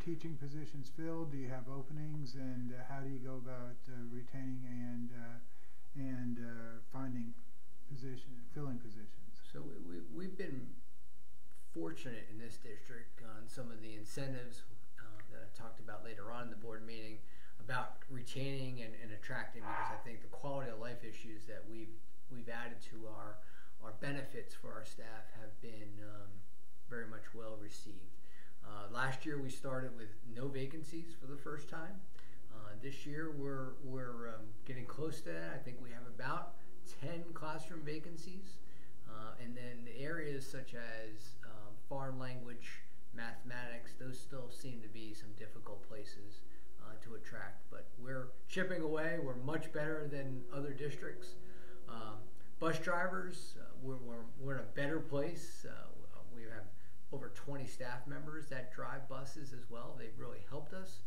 teaching positions filled? Do you have openings, and how do you go about retaining and finding filling positions? So we've been fortunate in this district on some of the incentives that I talked about later on in the board meeting about retaining and attracting, because I think the quality of life issues that we've added to our benefits for our staff have been very much well received. Last year we started with no vacancies for the first time. This year we're getting close to that. I think we have about 10 classroom vacancies, and then the areas such as foreign language, mathematics, those still seem to be some difficult places to attract, but we're chipping away. We're much better than other districts. Bus drivers, we're in a better place. We have over 20 staff members that drive buses as well. They've really helped us.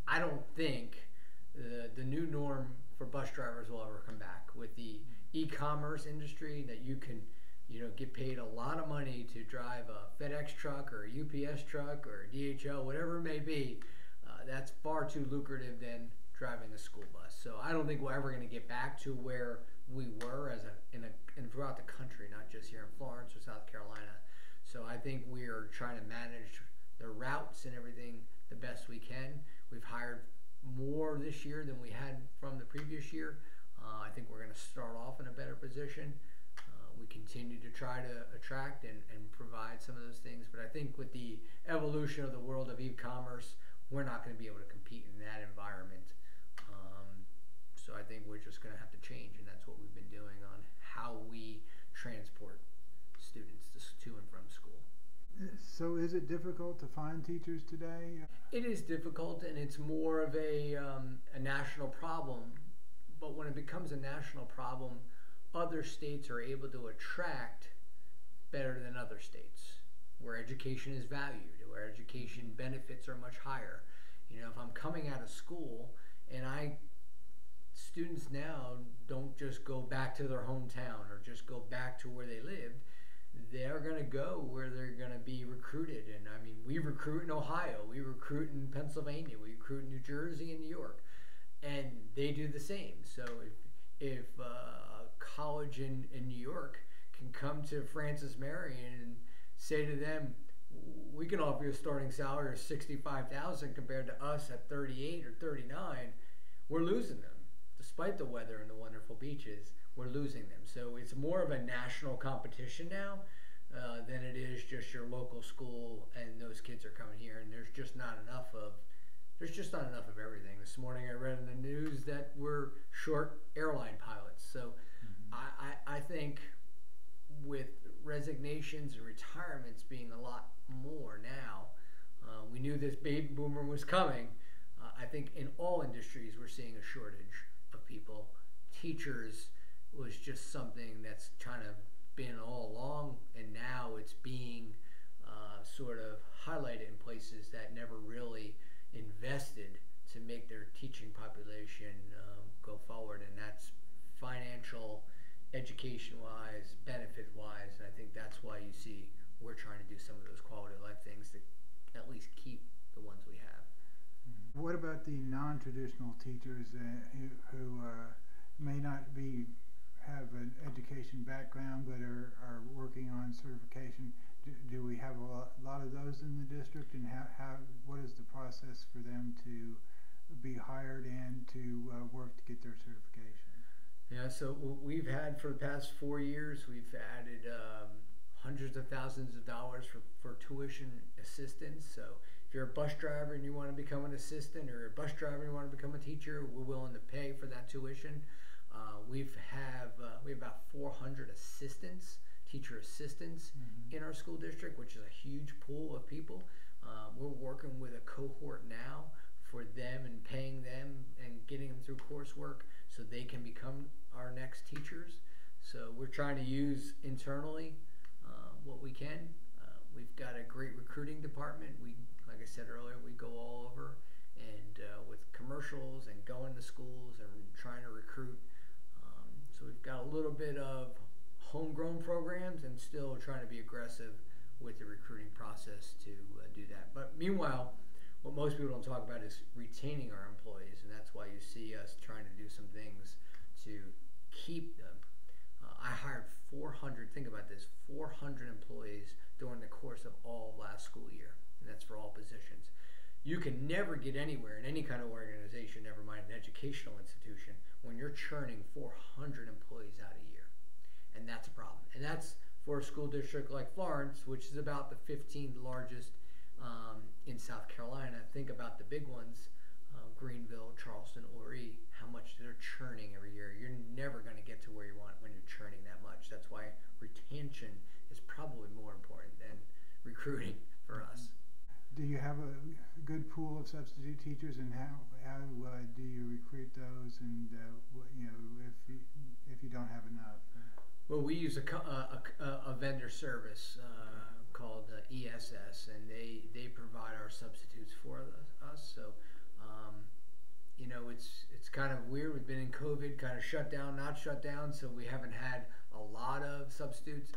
I don't think the new norm for bus drivers will ever come back. With the e-commerce industry, that you can get paid a lot of money to drive a FedEx truck or a UPS truck or a DHL, whatever it may be, that's far too lucrative than driving a school bus. So I don't think we're ever going to get back to where we were and throughout the country, not just here in Florence or South Carolina. So I think we are trying to manage the routes and everything the best we can. We've hired more this year than we had from the previous year. I think we're going to start off in a better position. We continue to try to attract and provide some of those things, but I think with the evolution of the world of e-commerce, we're not going to be able to compete in that environment. So I think we're just going to have to change, and that's what we've been doing on how we transport students to and from school. So is it difficult to find teachers today? It is difficult, and it's more of a national problem. But when it becomes a national problem, other states are able to attract better than other states, where education is valued, where education benefits are much higher. If I'm coming out of school and students now don't just go back to their hometown or just go back to where they lived, they're going to go where they're going to be recruited. And I mean, we recruit in Ohio, we recruit in Pennsylvania, we recruit in New Jersey and New York, and they do the same. So if a college in New York can come to Francis Marion and say to them, we can offer you a starting salary of $65,000 compared to us at 38 or 39, we're losing them. Despite the weather and the wonderful beaches, we're losing them. So it's more of a national competition now than it is just your local school and those kids are coming here, and there's just not enough of everything. This morning I read in the news that we're short airline pilots. So I think with resignations and retirements being a lot more now, we knew this baby boomer was coming. I think in all industries we're seeing a shortage of people. Teachers was just something that's kind of been all along, and now it's being sort of highlighted in places that never really invested to make their teaching population go forward, and that's financial, education-wise, benefit-wise, and I think that's why you see we're trying to do some of those quality of life things to at least keep the ones we have. What about the non-traditional teachers who may not have an education background but are working on certification? Do we have a lot of those in the district, and what is the process for them to be hired and to work to get their certification? Yeah, so we've had for the past 4 years, we've added hundreds of thousands of dollars for tuition assistance. So if you're a bus driver and you want to become an assistant, or a bus driver and you want to become a teacher, we're willing to pay for that tuition. We have about 400 assistants, teacher assistants in our school district, which is a huge pool of people. We're working with a cohort now for them and paying them and getting them through coursework so they can become our next teachers. So we're trying to use internally what we can. We've got a great recruiting department. Like I said earlier, we go all over and with commercials and going to schools and trying to recruit. So we've got a little bit of homegrown programs and still trying to be aggressive with the recruiting process to do that. But meanwhile, what most people don't talk about is retaining our employees, and that's why you see us trying to do some things to keep them. I hired 400, think about this, 400 employees during the course of all last school year, and that's for all positions. You can never get anywhere in any kind of organization, never mind an educational institution, when you're churning 400 employees out a year. And that's a problem. And that's for a school district like Florence, which is about the 15th largest in South Carolina. Think about the big ones, Greenville, Charleston, Horry, how much they're churning every year. You're never going to get to where you want when you're churning that much. That's why retention is probably more important than recruiting for us. Do you have a good pool of substitute teachers, and how do you recruit those? And if you don't have enough. Well, we use a vendor service called ESS, and they provide our substitutes for us. So, it's kind of weird. We've been in COVID, kind of shut down, not shut down, so we haven't had a lot of substitutes.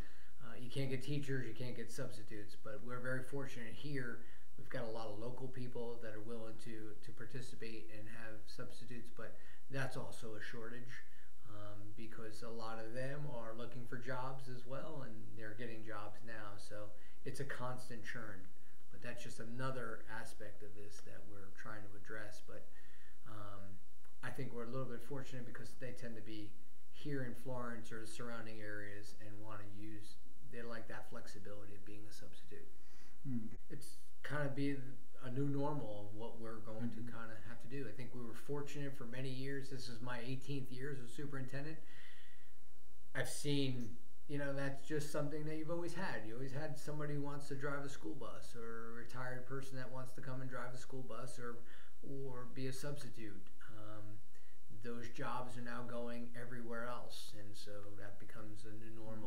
You can't get teachers, you can't get substitutes, but we're very fortunate here. We've got a lot of local people that are willing to participate and have substitutes, but that's also a shortage because a lot of them are looking for jobs as well, and they're getting jobs now. So it's a constant churn, but that's just another aspect of this that we're trying to address. But I think we're a little bit fortunate because they tend to be here in Florence or the surrounding areas and want to use, they like that flexibility of being a substitute. It's kind of be a new normal of what we're going to kind of have to do. I think we were fortunate for many years. This is my 18th year as a superintendent. I've seen, that's just something that you've always had. You always had somebody who wants to drive a school bus, or a retired person that wants to come and drive a school bus, or be a substitute. Those jobs are now going everywhere else, and so that becomes a new normal